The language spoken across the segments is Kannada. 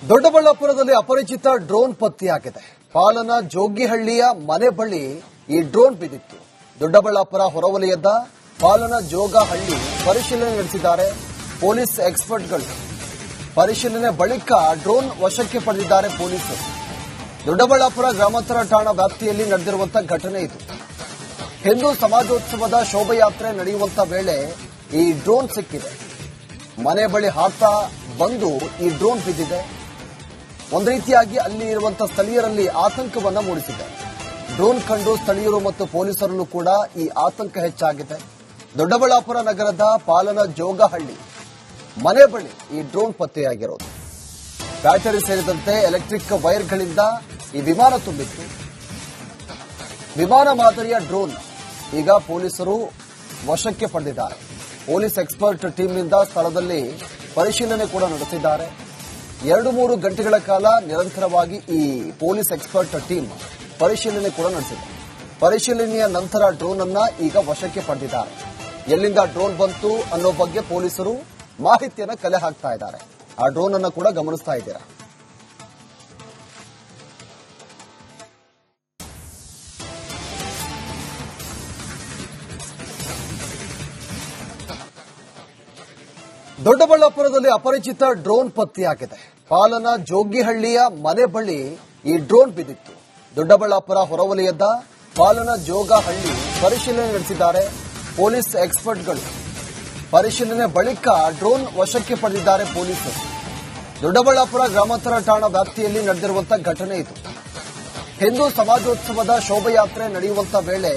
ದೊಡ್ಡಬಳ್ಳಾಪುರದಲ್ಲಿ ಅಪರಿಚಿತ ಡ್ರೋನ್ ಪತ್ತೆಯಾಗಿದೆ. ಪಾಲನ ಜೋಗಿಹಳ್ಳಿಯ ಮನೆ ಬಳಿ ಈ ಡ್ರೋನ್ ಬಿದ್ದಿತ್ತು. ದೊಡ್ಡಬಳ್ಳಾಪುರ ಹೊರವಲಯದ ಪಾಲನ ಜೋಗಹಳ್ಳಿ ಪರಿಶೀಲನೆ ನಡೆಸಿದ್ದಾರೆ ಪೊಲೀಸ್ ಎಕ್ಸ್ಪರ್ಟ್ಗಳು. ಪರಿಶೀಲನೆ ಬಳಿಕ ಡ್ರೋನ್ ವಶಕ್ಕೆ ಪಡೆದಿದ್ದಾರೆ ಪೊಲೀಸರು. ದೊಡ್ಡಬಳ್ಳಾಪುರ ಗ್ರಾಮಾಂತರ ಠಾಣಾ ವ್ಯಾಪ್ತಿಯಲ್ಲಿ ನಡೆದಿರುವಂತಹ ಘಟನೆ ಇದು. ಹಿಂದೂ ಸಮಾಜೋತ್ಸವದ ಶೋಭಾಯಾತ್ರೆ ನಡೆಯುವಂತ ವೇಳೆ ಈ ಡ್ರೋನ್ ಸಿಕ್ಕಿದೆ. ಮನೆ ಬಳಿ ಹಾಕ್ತಾ ಬಂದು ಈ ಡ್ರೋನ್ ಬಿದ್ದಿದೆ. ಒಂದು ರೀತಿಯಾಗಿ ಅಲ್ಲಿ ಇರುವಂತಹ ಸ್ಥಳೀಯರಲ್ಲಿ ಆತಂಕವನ್ನ ಮೂಡಿಸಿದೆ. ಡ್ರೋನ್ ಕಂಡು ಸ್ಥಳೀಯರು ಮತ್ತು ಪೊಲೀಸರಲ್ಲೂ ಕೂಡ ಈ ಆತಂಕ ಹೆಚ್ಚಾಗಿದೆ. ದೊಡ್ಡಬಳ್ಳಾಪುರ ನಗರದ ಪಾಲನ ಜೋಗಹಳ್ಳಿ ಮನೆ ಬಳಿ ಈ ಡ್ರೋನ್ ಪತ್ತೆಯಾಗಿರೋದು. ಬ್ಯಾಟರಿ ಸೇರಿದಂತೆ ಎಲೆಕ್ಟ್ರಿಕ್ ವೈರ್ಗಳಿಂದ ಈ ವಿಮಾನ ತುಂಬಿತ್ತು. ವಿಮಾನ ಮಾದರಿಯ ಡ್ರೋನ್ ಈಗ ಪೊಲೀಸರು ವಶಕ್ಕೆ ಪಡೆದಿದ್ದಾರೆ. ಪೊಲೀಸ್ ಎಕ್ಸ್ಪರ್ಟ್ ಟೀಮ್ನಿಂದ ಸ್ಥಳದಲ್ಲಿ ಪರಿಶೀಲನೆ ಕೂಡ ನಡೆಸಿದ್ದಾರೆ. 2-3 ಗಂಟೆಗಳ ಕಾಲ ನಿರಂತರವಾಗಿ ಈ ಪೊಲೀಸ್ ಎಕ್ಸ್ಪರ್ಟ್ ಟೀಮ್ ಪರಿಶೀಲನೆ ಕೂಡ ನಡೆಸಿದೆ. ಪರಿಶೀಲನೆಯ ನಂತರ ಡ್ರೋನ್ ಅನ್ನ ಈಗ ವಶಕ್ಕೆ ಪಡೆದಿದ್ದಾರೆ. ಎಲ್ಲಿಂದ ಡ್ರೋನ್ ಬಂತು ಅನ್ನೋ ಬಗ್ಗೆ ಪೊಲೀಸರು ಮಾಹಿತಿಯನ್ನು ಕಲೆ ಹಾಕ್ತಾ ಇದ್ದಾರೆ. ಆ ಡ್ರೋನ್ ಅನ್ನು ಕೂಡ ಗಮನಿಸ್ತಾ ಇದ್ದೀರಾ. ದೊಡ್ಡಬಳ್ಳಾಪುರದಲ್ಲಿ ಅಪರಿಚಿತ ಡ್ರೋನ್ ಪತ್ತೆಯಾಗಿದೆ. ಪಾಲನ ಜೋಗಿಹಳ್ಳಿಯ ಮನೆ ಬಳಿ ಈ ಡ್ರೋನ್ ಬಿದ್ದಿತ್ತು. ದೊಡ್ಡಬಳ್ಳಾಪುರ ಹೊರವಲಯದ ಪಾಲನ ಜೋಗಹಳ್ಳಿ ಪರಿಶೀಲನೆ ನಡೆಸಿದ್ದಾರೆ ಪೊಲೀಸ್ ಎಕ್ಸ್ಪರ್ಟ್ಗಳು. ಪರಿಶೀಲನೆ ಬಳಿಕ ಡ್ರೋನ್ ವಶಕ್ಕೆ ಪಡೆದಿದ್ದಾರೆ ಪೊಲೀಸರು. ದೊಡ್ಡಬಳ್ಳಾಪುರ ಗ್ರಾಮಾಂತರ ಠಾಣಾ ವ್ಯಾಪ್ತಿಯಲ್ಲಿ ನಡೆದಿರುವಂತಹ ಘಟನೆ ಇದು. ಹಿಂದೂ ಸಮಾಜೋತ್ಸವದ ಶೋಭಾಯಾತ್ರೆ ನಡೆಯುವಂತ ವೇಳೆ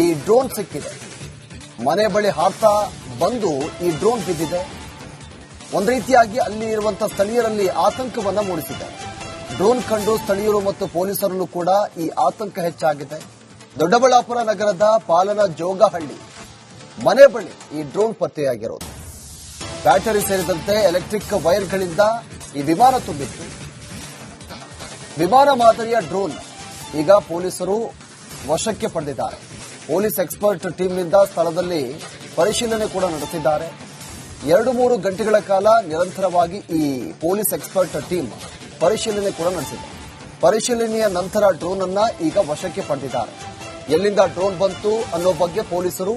ಈ ಡ್ರೋನ್ ಸಿಕ್ಕಿದೆ. ಮನೆ ಬಳಿ ಹಾಕ್ತಾ ಬಂದು ಈ ಡ್ರೋನ್ ಬಿದ್ದಿದೆ. ಒಂದು ರೀತಿಯಾಗಿ ಅಲ್ಲಿ ಇರುವಂತಹ ಸ್ಥಳೀಯರಲ್ಲಿ ಆತಂಕವನ್ನ ಮೂಡಿಸಿದೆ. ಡ್ರೋನ್ ಕಂಡು ಸ್ಥಳೀಯರು ಮತ್ತು ಪೊಲೀಸರಲ್ಲೂ ಕೂಡ ಈ ಆತಂಕ ಹೆಚ್ಚಾಗಿದೆ. ದೊಡ್ಡಬಳ್ಳಾಪುರ ನಗರದ ಪಾಲನ ಜೋಗಹಳ್ಳಿ ಮನೆ ಬಳಿ ಈ ಡ್ರೋನ್ ಪತ್ತೆಯಾಗಿರೋದು. ಬ್ಯಾಟರಿ ಸೇರಿದಂತೆ ಎಲೆಕ್ಟ್ರಿಕ್ ವೈರ್ಗಳಿಂದ ಈ ವಿಮಾನ ತುಂಬಿತ್ತು. ವಿಮಾನ ಮಾದರಿಯ ಡ್ರೋನ್ ಈಗ ಪೊಲೀಸರು ವಶಕ್ಕೆ ಪಡೆದಿದ್ದಾರೆ. ಪೊಲೀಸ್ ಎಕ್ಸ್ಪರ್ಟ್ ಟೀಮ್ನಿಂದ ಸ್ಥಳದಲ್ಲಿ ಪರಿಶೀಲನೆ ಕೂಡ ನಡೆಸಿದ್ದಾರೆ. 2-3 ಗಂಟೆಗಳ ಕಾಲ ನಿರಂತರವಾಗಿ ಈ ಪೊಲೀಸ್ ಎಕ್ಸ್ಪರ್ಟ್ ಟೀಮ್ ಪರಿಶೀಲನೆ ಕೂಡ ನಡೆಸಿದೆ. ಪರಿಶೀಲನೆಯ ನಂತರ ಡ್ರೋನ್ ಅನ್ನ ಈಗ ವಶಕ್ಕೆ ಪಡೆದಿದ್ದಾರೆ. ಎಲ್ಲಿಂದ ಡ್ರೋನ್ ಬಂತು ಅನ್ನೋ ಬಗ್ಗೆ ಪೊಲೀಸರು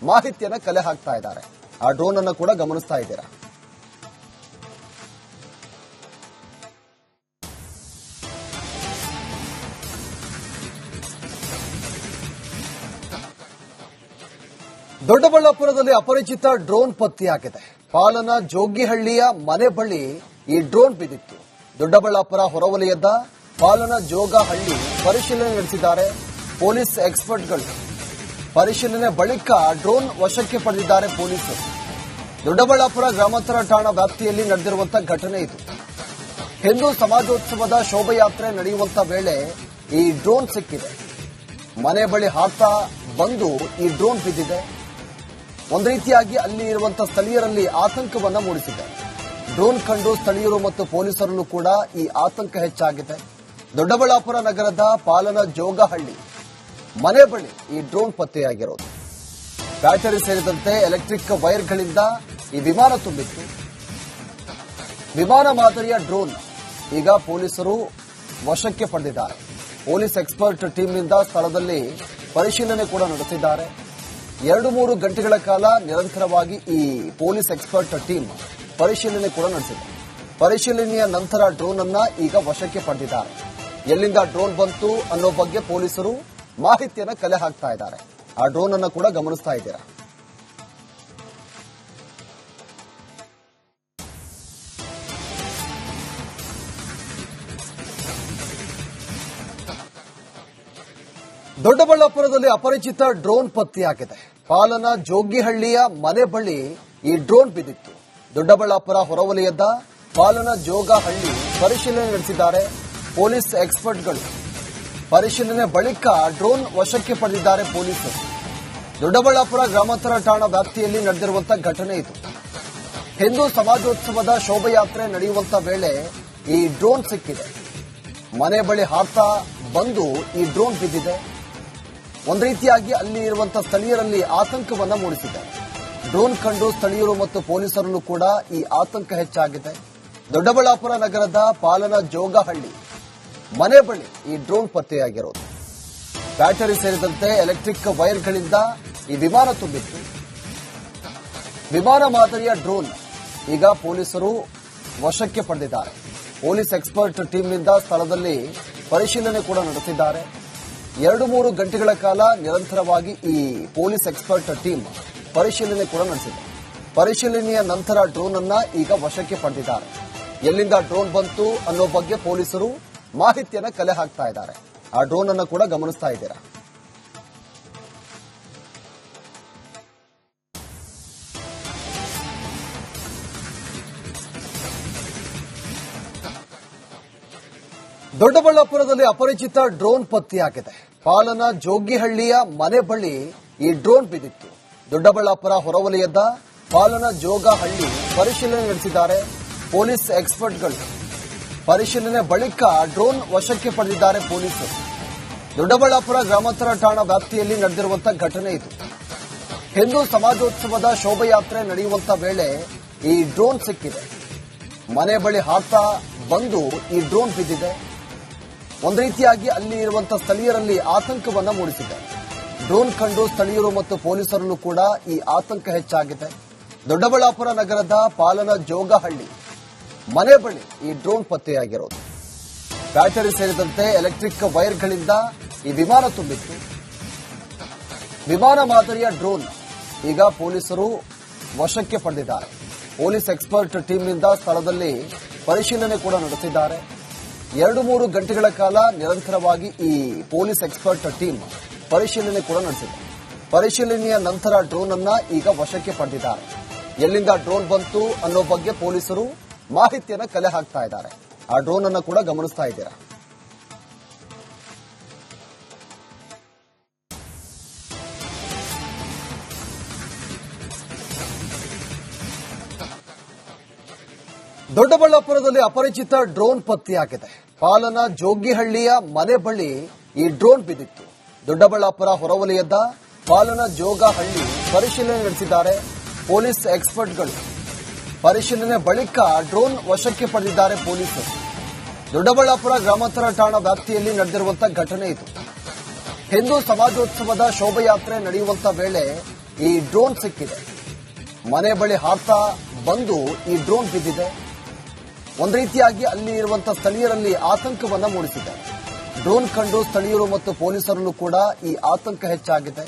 ಮಾಹಿತಿಯನ್ನು ಕಲೆ ಹಾಕ್ತಾ ಇದ್ದಾರೆ. ಆ ಡ್ರೋನ್ ಅನ್ನು ಕೂಡ ಗಮನಿಸ್ತಾ ಇದ್ದೀರಾ. ದೊಡ್ಡಬಳ್ಳಾಪುರದಲ್ಲಿ ಅಪರಿಚಿತ ಡ್ರೋನ್ ಪತ್ತೆಯಾಗಿದೆ. ಪಾಲನ ಜೋಗಿಹಳ್ಳಿಯ ಮನೆ ಬಳಿ ಈ ಡ್ರೋನ್ ಬಿದ್ದಿತ್ತು. ದೊಡ್ಡಬಳ್ಳಾಪುರ ಹೊರವಲಯದ ಪಾಲನ ಜೋಗಹಳ್ಳಿ ಪರಿಶೀಲನೆ ನಡೆಸಿದ್ದಾರೆ ಪೊಲೀಸ್ ಎಕ್ಸ್ಪರ್ಟ್ಗಳು. ಪರಿಶೀಲನೆ ಬಳಿಕ ಡ್ರೋನ್ ವಶಕ್ಕೆ ಪಡೆದಿದ್ದಾರೆ ಪೊಲೀಸರು. ದೊಡ್ಡಬಳ್ಳಾಪುರ ಗ್ರಾಮಾಂತರ ಠಾಣಾ ವ್ಯಾಪ್ತಿಯಲ್ಲಿ ನಡೆದಿರುವಂತಹ ಘಟನೆ ಇದು. ಹಿಂದೂ ಸಮಾಜೋತ್ಸವದ ಶೋಭಾಯಾತ್ರೆ ನಡೆಯುವಂತ ವೇಳೆ ಈ ಡ್ರೋನ್ ಸಿಕ್ಕಿದೆ. ಮನೆ ಬಳಿ ಹಾಕ್ತಾ ಬಂದು ಈ ಡ್ರೋನ್ ಬಿದ್ದಿದೆ. ಒಂದು ರೀತಿಯಾಗಿ ಅಲ್ಲಿ ಇರುವಂತಹ ಸ್ಥಳೀಯರಲ್ಲಿ ಆತಂಕವನ್ನ ಮೂಡಿಸಿದೆ. ಡ್ರೋನ್ ಕಂಡು ಸ್ಥಳೀಯರು ಮತ್ತು ಪೊಲೀಸರಲ್ಲೂ ಕೂಡ ಈ ಆತಂಕ ಹೆಚ್ಚಾಗಿದೆ. ದೊಡ್ಡಬಳ್ಳಾಪುರ ನಗರದ ಪಾಲನ ಜೋಗಹಳ್ಳಿ ಮನೆ ಬಳಿ ಈ ಡ್ರೋನ್ ಪತ್ತೆಯಾಗಿರೋದು. ಬ್ಯಾಟರಿ ಸೇರಿದಂತೆ ಎಲೆಕ್ಟ್ರಿಕ್ ವೈರ್ಗಳಿಂದ ಈ ವಿಮಾನ ತುಂಬಿತ್ತು. ವಿಮಾನ ಮಾದರಿಯ ಡ್ರೋನ್ ಈಗ ಪೊಲೀಸರು ವಶಕ್ಕೆ ಪಡೆದಿದ್ದಾರೆ. ಪೊಲೀಸ್ ಎಕ್ಸ್ಪರ್ಟ್ ಟೀಮ್ನಿಂದ ಸ್ಥಳದಲ್ಲಿ ಪರಿಶೀಲನೆ ಕೂಡ ನಡೆಸಿದ್ದಾರೆ. 2-3 ಗಂಟೆಗಳ ಕಾಲ ನಿರಂತರವಾಗಿ ಈ ಪೊಲೀಸ್ ಎಕ್ಸ್ಪರ್ಟ್ ಟೀಮ್ ಪರಿಶೀಲನೆ ಕೂಡ ನಡೆಸಿದೆ. ಪರಿಶೀಲನೆಯ ನಂತರ ಡ್ರೋನ್ ಅನ್ನ ಈಗ ವಶಕ್ಕೆ ಪಡೆದಿದ್ದಾರೆ. ಎಲ್ಲಿಂದ ಡ್ರೋನ್ ಬಂತು ಅನ್ನೋ ಬಗ್ಗೆ ಪೊಲೀಸರು ಮಾಹಿತಿಯನ್ನು ಕಲೆ ಹಾಕ್ತಾ ಇದ್ದಾರೆ. ಆ ಡ್ರೋನ್ ಅನ್ನು ಕೂಡ ಗಮನಿಸ್ತಾ ಇದ್ದೀರಾ. ದೊಡ್ಡಬಳ್ಳಾಪುರದಲ್ಲಿ ಅಪರಿಚಿತ ಡ್ರೋನ್ ಪತ್ತೆಯಾಗಿದೆ. ಪಾಲನ ಜೋಗಿಹಳ್ಳಿಯ ಮನೆ ಬಳಿ ಈ ಡ್ರೋನ್ ಬಿದ್ದಿತ್ತು. ದೊಡ್ಡಬಳ್ಳಾಪುರ ಹೊರವಲಯದ ಪಾಲನ ಜೋಗಹಳ್ಳಿ ಪರಿಶೀಲನೆ ನಡೆಸಿದ್ದಾರೆ ಪೊಲೀಸ್ ಎಕ್ಸ್ಪರ್ಟ್ಗಳು. ಪರಿಶೀಲನೆ ಬಳಿಕ ಡ್ರೋನ್ ವಶಕ್ಕೆ ಪಡೆದಿದ್ದಾರೆ ಪೊಲೀಸರು. ದೊಡ್ಡಬಳ್ಳಾಪುರ ಗ್ರಾಮಾಂತರ ಠಾಣಾ ವ್ಯಾಪ್ತಿಯಲ್ಲಿ ನಡೆದಿರುವಂತಹ ಘಟನೆ ಇದು. ಹಿಂದೂ ಸಮಾಜೋತ್ಸವದ ಶೋಭಾಯಾತ್ರೆ ನಡೆಯುವಂತ ವೇಳೆ ಈ ಡ್ರೋನ್ ಸಿಕ್ಕಿದೆ. ಮನೆ ಬಳಿ ಹಾಕ್ತಾ ಬಂದು ಈ ಡ್ರೋನ್ ಬಿದ್ದಿದೆ. ಒಂದು ರೀತಿಯಾಗಿ ಅಲ್ಲಿ ಇರುವಂತಹ ಸ್ಥಳೀಯರಲ್ಲಿ ಆತಂಕವನ್ನ ಮೂಡಿಸಿದೆ. ಡ್ರೋನ್ ಕಂಡು ಸ್ಥಳೀಯರು ಮತ್ತು ಪೊಲೀಸರಲ್ಲೂ ಕೂಡ ಈ ಆತಂಕ ಹೆಚ್ಚಾಗಿದೆ. ದೊಡ್ಡಬಳ್ಳಾಪುರ ನಗರದ ಪಾಲನ ಜೋಗಹಳ್ಳಿ ಮನೆ ಬಳಿ ಈ ಡ್ರೋನ್ ಪತ್ತೆಯಾಗಿರೋದು. ಬ್ಯಾಟರಿ ಸೇರಿದಂತೆ ಎಲೆಕ್ಟ್ರಿಕ್ ವೈರ್ಗಳಿಂದ ಈ ವಿಮಾನ ತುಂಬಿತ್ತು. ವಿಮಾನ ಮಾದರಿಯ ಡ್ರೋನ್ ಈಗ ಪೊಲೀಸರು ವಶಕ್ಕೆ ಪಡೆದಿದ್ದಾರೆ. ಪೊಲೀಸ್ ಎಕ್ಸ್ಪರ್ಟ್ ಟೀಮ್ನಿಂದ ಸ್ಥಳದಲ್ಲಿ ಪರಿಶೀಲನೆ ಕೂಡ ನಡೆಸಿದ್ದಾರೆ. 2-3 ಗಂಟೆಗಳ ಕಾಲ ನಿರಂತರವಾಗಿ ಈ ಪೊಲೀಸ್ ಎಕ್ಸ್ಪರ್ಟ್ ಟೀಮ್ ಪರಿಶೀಲನೆ ಕೂಡ ನಡೆಸಿದೆ. ಪರಿಶೀಲನೆಯ ನಂತರ ಡ್ರೋನ್ ಅನ್ನ ಈಗ ವಶಕ್ಕೆ ಪಡೆದಿದ್ದಾರೆ. ಎಲ್ಲಿಂದ ಡ್ರೋನ್ ಬಂತು ಅನ್ನೋ ಬಗ್ಗೆ ಪೊಲೀಸರು ಮಾಹಿತಿಯನ್ನ ಕಲೆ ಹಾಕ್ತಾ ಇದ್ದಾರೆ. ಆ ಡ್ರೋನ್ ಅನ್ನು ಕೂಡ ಗಮನಿಸ್ತಾ ಇದ್ದೀರಾ. ದೊಡ್ಡಬಳ್ಳಾಪುರದಲ್ಲಿ ಅಪರಿಚಿತ ಡ್ರೋನ್ ಪತ್ತೆಯಾಗಿದೆ. ಪಾಲನ ಜೋಗಿಹಳ್ಳಿಯ ಮನೆ ಬಳಿ ಈ ಡ್ರೋನ್ ಬಿದ್ದಿತ್ತು. ದೊಡ್ಡಬಳ್ಳಾಪುರ ಹೊರವಲಯದ ಪಾಲನ ಜೋಗಹಳ್ಳಿ ಪರಿಶೀಲನೆ ನಡೆಸಿದ್ದಾರೆ ಪೊಲೀಸ್ ಎಕ್ಸ್ಪರ್ಟ್ಗಳು. ಪರಿಶೀಲನೆ ಬಳಿಕ ಡ್ರೋನ್ ವಶಕ್ಕೆ ಪಡೆದಿದ್ದಾರೆ ಪೊಲೀಸರು. ದೊಡ್ಡಬಳ್ಳಾಪುರ ಗ್ರಾಮಾಂತರ ಠಾಣಾ ವ್ಯಾಪ್ತಿಯಲ್ಲಿ ನಡೆದಿರುವಂತಹ ಘಟನೆ ಇದು. ಹಿಂದೂ ಸಮಾಜೋತ್ಸವದ ಶೋಭಾಯಾತ್ರೆ ನಡೆಯುವಂತ ವೇಳೆ ಈ ಡ್ರೋನ್ ಸಿಕ್ಕಿದೆ. ಮನೆ ಬಳಿ ಹಾಕ್ತಾ ಬಂದು ಈ ಡ್ರೋನ್ ಬಿದ್ದಿದೆ. ಒಂದು ರೀತಿಯಾಗಿ ಅಲ್ಲಿ ಇರುವಂತಹ ಸ್ಥಳೀಯರಲ್ಲಿ ಆತಂಕವನ್ನ ಮೂಡಿಸಿದೆ. ಡ್ರೋನ್ ಕಂಡು ಸ್ಥಳೀಯರು ಮತ್ತು ಪೊಲೀಸರಲ್ಲೂ ಕೂಡ ಈ ಆತಂಕ ಹೆಚ್ಚಾಗಿದೆ. ದೊಡ್ಡಬಳ್ಳಾಪುರ ನಗರದ ಪಾಲನ ಜೋಗಹಳ್ಳಿ ಮನೆ ಬಳಿ ಈ ಡ್ರೋನ್ ಪತ್ತೆಯಾಗಿರೋದು. ಬ್ಯಾಟರಿ ಸೇರಿದಂತೆ ಎಲೆಕ್ಟ್ರಿಕ್ ವೈರ್ಗಳಿಂದ ಈ ವಿಮಾನ ತುಂಬಿತ್ತು. ವಿಮಾನ ಮಾದರಿಯ ಡ್ರೋನ್ ಈಗ ಪೊಲೀಸರು ವಶಕ್ಕೆ ಪಡೆದಿದ್ದಾರೆ. ಪೊಲೀಸ್ ಎಕ್ಸ್ಪರ್ಟ್ ಟೀಮ್ನಿಂದ ಸ್ಥಳದಲ್ಲಿ ಪರಿಶೀಲನೆ ಕೂಡ ನಡೆಸಿದ್ದಾರೆ. 2-3 ಗಂಟೆಗಳ ಕಾಲ ನಿರಂತರವಾಗಿ ಈ ಪೊಲೀಸ್ ಎಕ್ಸ್ಪರ್ಟ್ ಟೀಮ್ ಪರಿಶೀಲನೆ ಕೂಡ ನಡೆಸಿದೆ. ಪರಿಶೀಲನೆಯ ನಂತರ ಡ್ರೋನ್ ಅನ್ನ ಈಗ ವಶಕ್ಕೆ ಪಡೆದಿದ್ದಾರೆ. ಎಲ್ಲಿಂದ ಡ್ರೋನ್ ಬಂತು ಅನ್ನೋ ಬಗ್ಗೆ ಪೊಲೀಸರು ಮಾಹಿತಿಯನ್ನ ಕಲೆ ಹಾಕ್ತಾ ಇದ್ದಾರೆ. ಆ ಡ್ರೋನ್ ಅನ್ನು ಕೂಡ ಗಮನಿಸ್ತಾ ಇದ್ದೀರಾ. ದೊಡ್ಡಬಳ್ಳಾಪುರದಲ್ಲಿ ಅಪರಿಚಿತ ಡ್ರೋನ್ ಪತ್ತೆಯಾಗಿದೆ. ಪಾಲನ ಜೋಗಿಹಳ್ಳಿಯ ಮನೆ ಬಳಿ ಈ ಡ್ರೋನ್ ಬಿದ್ದಿತ್ತು. ದೊಡ್ಡಬಳ್ಳಾಪುರ ಹೊರವಲಯದ ಪಾಲನ ಜೋಗಹಳ್ಳಿ ಪರಿಶೀಲನೆ ನಡೆಸಿದ್ದಾರೆ ಪೊಲೀಸ್ ಎಕ್ಸ್ಪರ್ಟ್ಗಳು. ಪರಿಶೀಲನೆ ಬಳಿಕ ಡ್ರೋನ್ ವಶಕ್ಕೆ ಪಡೆದಿದ್ದಾರೆ ಪೊಲೀಸರು. ದೊಡ್ಡಬಳ್ಳಾಪುರ ಗ್ರಾಮಾಂತರ ಠಾಣಾ ವ್ಯಾಪ್ತಿಯಲ್ಲಿ ನಡೆದಿರುವಂತಹ ಘಟನೆ ಇದು. ಹಿಂದೂ ಸಮಾಜೋತ್ಸವದ ಶೋಭಾಯಾತ್ರೆ ನಡೆಯುವಂತ ವೇಳೆ ಈ ಡ್ರೋನ್ ಸಿಕ್ಕಿದೆ. ಮನೆ ಬಳಿ ಹಾಕ್ತಾ ಬಂದು ಈ ಡ್ರೋನ್ ಬಿದ್ದಿದೆ. ಒಂದು ರೀತಿಯಾಗಿ ಅಲ್ಲಿ ಇರುವಂತಹ ಸ್ಥಳೀಯರಲ್ಲಿ ಆತಂಕವನ್ನ ಮೂಡಿಸಿದೆ. ಡ್ರೋನ್ ಕಂಡು ಸ್ಥಳೀಯರು ಮತ್ತು ಪೊಲೀಸರಲ್ಲೂ ಕೂಡ ಈ ಆತಂಕ ಹೆಚ್ಚಾಗಿದೆ.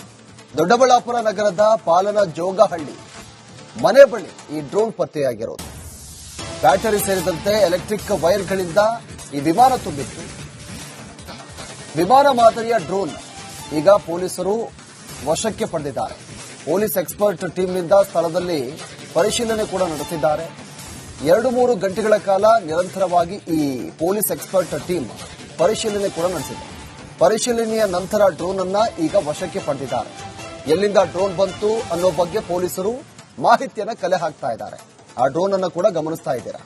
ದೊಡ್ಡಬಳ್ಳಾಪುರ ನಗರದ ಪಾಲನ ಜೋಗಹಳ್ಳಿ ಮನೆ ಬಳಿ ಈ ಡ್ರೋನ್ ಪತ್ತೆಯಾಗಿರೋದು. ಬ್ಯಾಟರಿ ಸೇರಿದಂತೆ ಎಲೆಕ್ಟ್ರಿಕ್ ವೈರ್ಗಳಿಂದ ಈ ವಿಮಾನ ತುಂಬಿತ್ತು. ವಿಮಾನ ಮಾದರಿಯ ಡ್ರೋನ್ ಈಗ ಪೊಲೀಸರು ವಶಕ್ಕೆ ಪಡೆದಿದ್ದಾರೆ. ಪೊಲೀಸ್ ಎಕ್ಸ್ಪರ್ಟ್ ಟೀಮ್ನಿಂದ ಸ್ಥಳದಲ್ಲಿ ಪರಿಶೀಲನೆ ಕೂಡ ನಡೆಸಿದ್ದಾರೆ. 2-3 ಗಂಟೆಗಳ ಕಾಲ ನಿರಂತರವಾಗಿ ಈ ಪೊಲೀಸ್ ಎಕ್ಸ್ಪರ್ಟ್ ಟೀಮ್ ಪರಿಶೀಲನೆ ಕೂಡ ನಡೆಸಿದೆ. ಪರಿಶೀಲನೆಯ ನಂತರ ಡ್ರೋನ್ ಅನ್ನ ಈಗ ವಶಕ್ಕೆ ಪಡೆದಿದ್ದಾರೆ. ಎಲ್ಲಿಂದ ಡ್ರೋನ್ ಬಂತು ಅನ್ನೋ ಬಗ್ಗೆ ಪೊಲೀಸರು ಮಾಹಿತಿಯನ್ನ ಕಲೆ ಹಾಕ್ತಾ ಇದ್ದಾರೆ. ಆ ಡ್ರೋನ್ ಅನ್ನು ಕೂಡ ಗಮನಿಸ್ತಾ ಇದ್ದೀರಾ.